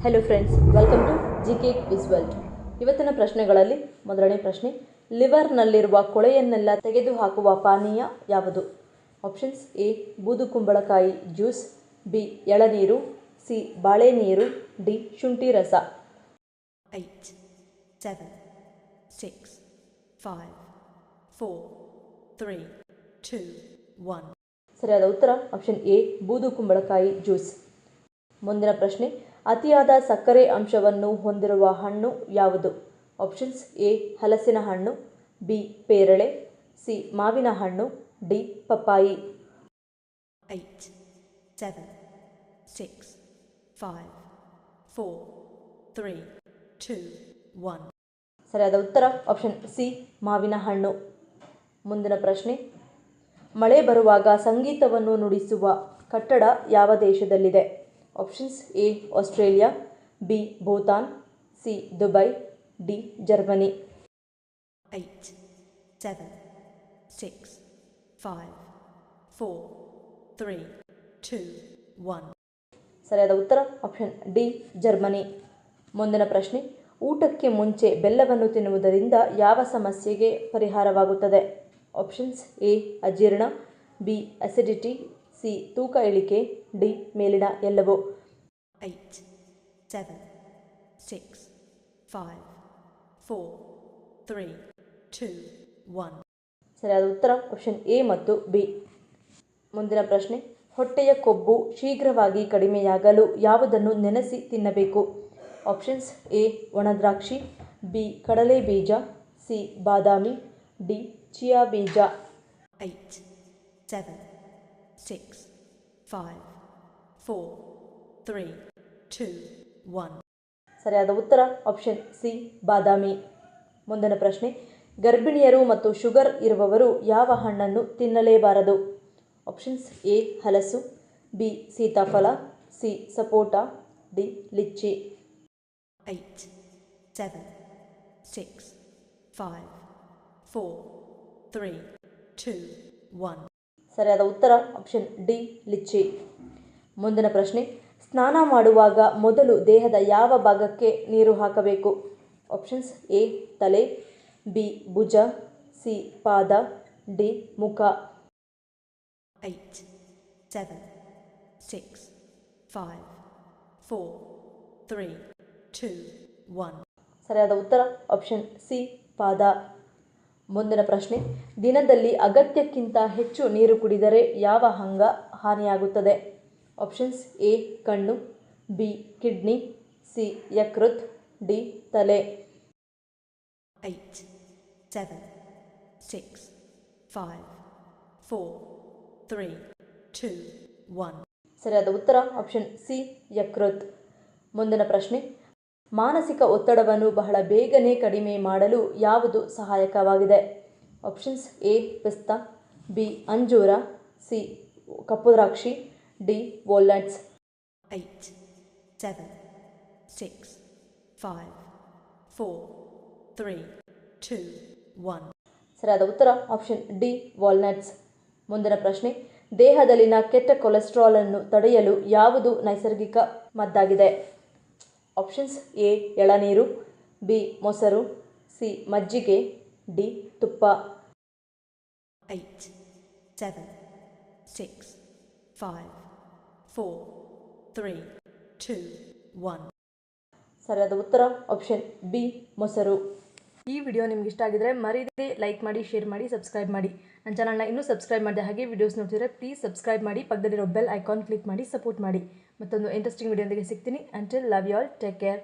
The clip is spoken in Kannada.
Hello friends, welcome to GK quiz world. ಇವತ್ತಿನ ಪ್ರಶ್ನೆಗಳಲ್ಲಿ ಮೊದಲನೇ ಪ್ರಶ್ನೆ, ಲಿವರ್ನಲ್ಲಿರುವ ಕೊಳೆಯನ್ನೆಲ್ಲ ತೆಗೆದುಹಾಕುವ ಪಾನೀಯ ಯಾವುದು? ಆಪ್ಷನ್ಸ್: ಎ ಬೂದುಕುಂಬಳಕಾಯಿ ಜ್ಯೂಸ್, ಬಿ ಎಳನೀರು, ಸಿ ಬಾಳೆನೀರು, ಡಿ ಶುಂಠಿ ರಸ. 8, 7, 6, 5, 4, 3, 2, 1. ಸರಿಯಾದ ಉತ್ತರ ಆಪ್ಷನ್ ಎ ಬೂದುಕುಂಬಳಕಾಯಿ ಜ್ಯೂಸ್. ಮುಂದಿನ ಪ್ರಶ್ನೆ, ಅತಿಯಾದ ಸಕ್ಕರೆ ಅಂಶವನ್ನು ಹೊಂದಿರುವ ಹಣ್ಣು ಯಾವುದು? ಆಪ್ಷನ್ಸ್: ಎ ಹಲಸಿನ ಹಣ್ಣು, ಬಿ ಪೇರಳೆ, ಸಿ ಮಾವಿನ ಹಣ್ಣು, ಡಿ ಪಪ್ಪಾಯಿ. 8, 7, 6, 5, 4, 3, 2, 1. ಸರಿಯಾದ ಉತ್ತರ ಆಪ್ಷನ್ ಸಿ ಮಾವಿನ ಹಣ್ಣು. ಮುಂದಿನ ಪ್ರಶ್ನೆ, ಮಳೆ ಬರುವಾಗ ಸಂಗೀತವನ್ನು ನುಡಿಸುವ ಕಟ್ಟಡ ಯಾವ ದೇಶದಲ್ಲಿದೆ? Options: A Australia, B Bhutan, C Dubai, D Germany. 8, 7, 6, 5, 4, 3, 2, 1. ಸರಿಯಾದ ಉತ್ತರ ಆಪ್ಷನ್ ಡಿ ಜರ್ಮನಿ. ಮುಂದಿನ ಪ್ರಶ್ನೆ, ಊಟಕ್ಕೆ ಮುಂಚೆ ಬೆಲ್ಲವನ್ನು ತಿನ್ನುವುದರಿಂದ ಯಾವ ಸಮಸ್ಯೆಗೆ ಪರಿಹಾರವಾಗುತ್ತದೆ? ಆಪ್ಷನ್ಸ್: ಎ ಅಜೀರ್ಣ, ಬಿ ಅಸಿಡಿಟಿ, ಸಿ ತೂಕ ಇಳಿಕೆ, ಡಿ ಮೇಲಿನ ಎಲ್ಲವೂ. 8, 7, 6, 5, 4, 3, 2, 1. ಸರಿಯಾದ ಉತ್ತರ ಆಪ್ಷನ್ ಎ ಮತ್ತು ಬಿ. ಮುಂದಿನ ಪ್ರಶ್ನೆ, ಹೊಟ್ಟೆಯ ಕೊಬ್ಬು ಶೀಘ್ರವಾಗಿ ಕಡಿಮೆಯಾಗಲು ಯಾವುದನ್ನು ನೆನೆಸಿ ತಿನ್ನಬೇಕು? ಆಪ್ಷನ್ಸ್: ಎ ಒಣದ್ರಾಕ್ಷಿ, ಬಿ ಕಡಲೆ ಬೀಜ, ಸಿ ಬಾದಾಮಿ, ಡಿ ಚಿಯಾ ಬೀಜ. 8, 7, 6, 5, 4, 3, 2, 1. ಸರಿಯಾದ ಉತ್ತರ ಆಪ್ಷನ್ ಸಿ ಬಾದಾಮಿ. ಮುಂದಿನ ಪ್ರಶ್ನೆ, ಗರ್ಭಿಣಿಯರು ಮತ್ತು ಶುಗರ್ ಇರುವವರು ಯಾವ ಹಣ್ಣನ್ನು ತಿನ್ನಲೇಬಾರದು? ಆಪ್ಷನ್ಸ್: ಎ ಹಲಸು, ಬಿ ಸೀತಾಫಲ, ಸಿ ಸಪೋಟ, ಡಿ ಲಿಚ್ಚಿ. 8, 7, 6, 5, 4, 3, 2, 1. ಸರಿಯಾದ ಉತ್ತರ ಆಪ್ಷನ್ ಡಿ ಲಿಚ್ಚಿ. ಮುಂದಿನ ಪ್ರಶ್ನೆ, ಸ್ನಾನ ಮಾಡುವಾಗ ಮೊದಲು ದೇಹದ ಯಾವ ಭಾಗಕ್ಕೆ ನೀರು ಹಾಕಬೇಕು? ಆಪ್ಷನ್ಸ್: ಎ ತಲೆ, ಬಿ ಭುಜ, ಸಿ ಪಾದ, ಡಿ ಮುಖ. 8, 7, 6, 5, 4, 3, 2, 1. ಸರಿಯಾದ ಉತ್ತರ ಆಪ್ಷನ್ ಸಿ ಪಾದ. ಮುಂದಿನ ಪ್ರಶ್ನೆ, ದಿನದಲ್ಲಿ ಅಗತ್ಯಕ್ಕಿಂತ ಹೆಚ್ಚು ನೀರು ಕುಡಿದರೆ ಯಾವ ಅಂಗ ಹಾನಿಯಾಗುತ್ತದೆ? ಆಪ್ಷನ್ಸ್: ಎ ಕಣ್ಣು, ಬಿ ಕಿಡ್ನಿ, ಸಿ ಯಕೃತ್, ಡಿ ತಲೆ. 8, 7, 6, 5, 4, 3, 2, 1. ಸರಿಯಾದ ಉತ್ತರ ಆಪ್ಷನ್ ಸಿ ಯಕೃತ್. ಮುಂದಿನ ಪ್ರಶ್ನೆ, ಮಾನಸಿಕ ಒತ್ತಡವನ್ನು ಬಹಳ ಬೇಗನೆ ಕಡಿಮೆ ಮಾಡಲು ಯಾವುದು ಸಹಾಯಕವಾಗಿದೆ? ಆಪ್ಷನ್ಸ್: ಎ ಪಿಸ್ತಾ, ಬಿ ಅಂಜೂರ, ಸಿ ಕಪ್ಪು ದ್ರಾಕ್ಷಿ, ಡಿ ವಾಲ್ನಟ್ಸ್. 8, 7, 6, 5, 4, 3, 2, 1. ಸರಿಯಾದ ಉತ್ತರ ಆಪ್ಷನ್ ಡಿ ವಾಲ್ನಟ್ಸ್. ಮುಂದಿನ ಪ್ರಶ್ನೆ, ದೇಹದಲ್ಲಿನ ಕೆಟ್ಟ ಕೊಲೆಸ್ಟ್ರಾಲ್ ಅನ್ನು ತಡೆಯಲು ಯಾವುದು ನೈಸರ್ಗಿಕ ಮದ್ದಾಗಿದೆ? ಆಪ್ಷನ್ಸ್: ಎ ಎಳನೀರು, ಬಿ ಮೊಸರು, ಸಿ ಮಜ್ಜಿಗೆ, ಡಿ ತುಪ್ಪ. 8, 7, 6, 5, 4, 3, 2, 1. ಸರಿಯಾದ ಉತ್ತರ ಆಪ್ಷನ್ ಬಿ ಮೊಸರು. ಈ ವಿಡಿಯೋ ನಿಮ್ಗೆ ಇಷ್ಟ ಆಗಿದ್ರೆ ಮರೀದೆ ಲೈಕ್ ಮಾಡಿ, ಶೇರ್ ಮಾಡಿ, ಸಬ್ಸ್ಕ್ರೈಬ್ ಮಾಡಿ. ನನ್ನ ಚಾನಲ್ನ ಇನ್ನೂ ಸಬ್ಸ್ಕ್ರೈಬ್ ಮಾಡಿದೆ ಹಾಗೆ ವಿಡಿಯೋಸ್ ನೋಡ್ತಿದ್ರೆ ಪ್ಲೀಸ್ ಸಬ್ಸ್ಕ್ರೈಬ್ ಮಾಡಿ, ಪಕ್ಕದಲ್ಲಿರೋ ಬೆಲ್ ಐಕಾನ್ ಕ್ಲಿಕ್ ಮಾಡಿ ಸಪೋರ್ಟ್ ಮಾಡಿ. ಮತ್ತೊಂದು ಇಂಟ್ರೆಸ್ಟಿಂಗ್ ವಿಡಿಯೋದೊಂದಿಗೆ ಸಿಗ್ತೀನಿ. Until love you all, take care.